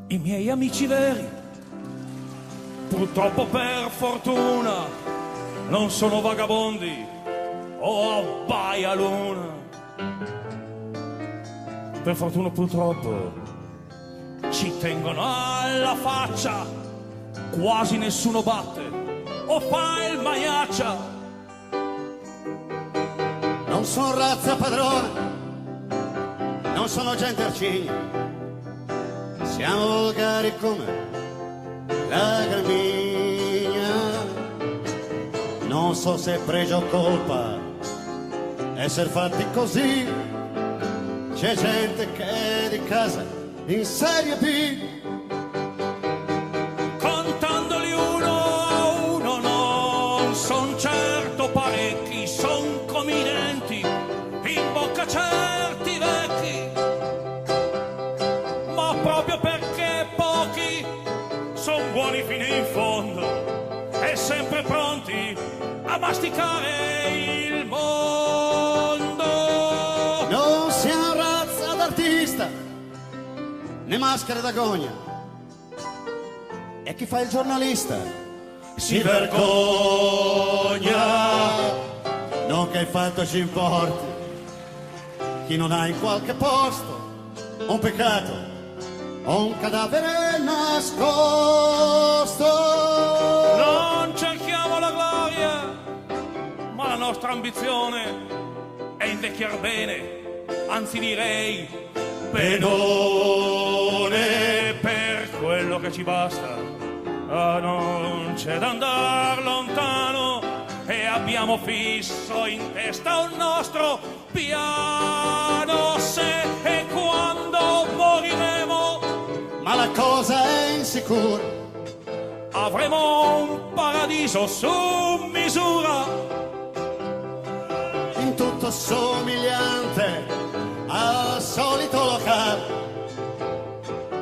I miei amici veri, purtroppo per fortuna, non sono vagabondi o abbaialuna. Per fortuna purtroppo ci tengono alla faccia, quasi nessuno batte o fa il maiaccia. Non sono razza padrona, non sono gente arcigna, siamo volgari come la gramigna. Non so se è pregio o colpa essere fatti così. C'è gente che è di casa in serie B, contandoli uno a uno non son certo parecchi, son come i denti in bocca certi vecchi, ma proprio perché pochi son buoni fino in fondo e sempre pronti a masticare il mondo. non siamo razza d'artista né maschere d'agonia, e chi fa il giornalista si vergogna. Non che il fatto ci importi, chi non ha in qualche posto un peccato o un cadavere nascosto. Non cerchiamo la gloria, ma la nostra ambizione è invecchiar bene, anzi direi benone, per quello che ci basta. Ah, non c'è da andar lontano e abbiamo fisso in testa un nostro piano. Se e quando moriremo, Ma la cosa è insicura, avremo un paradiso su misura, in tutto somigliante al solito locale,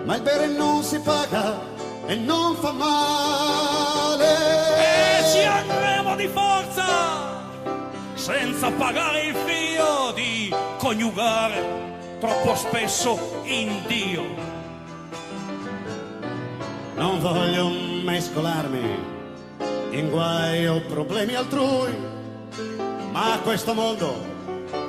ma il bere non si paga e non fa male. e ci andremo di forza senza pagare il fio di coniugare troppo spesso in Dio. Non voglio mescolarmi in guai o problemi altrui, ma questo mondo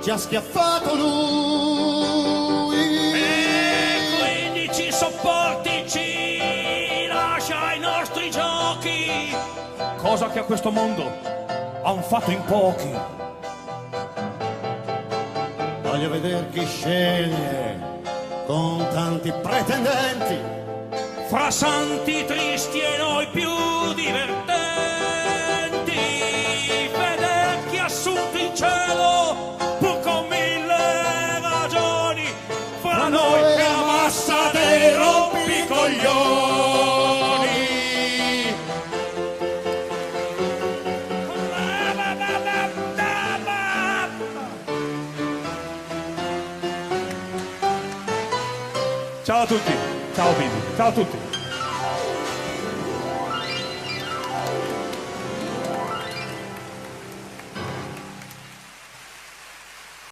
ci ha schiaffato lui. E quindi ci sopporti, ci lascia ai nostri giochi, cosa che a questo mondo han fatto in pochi. Voglio vedere chi sceglie con tanti pretendenti, Fra santi tristi e noi più divertenti, veder chi ha assunto in cielo pur con mille ragioni, fra noi e la massa dei rompicoglioni. Ciao a tutti, ciao Bini, ciao a tutti.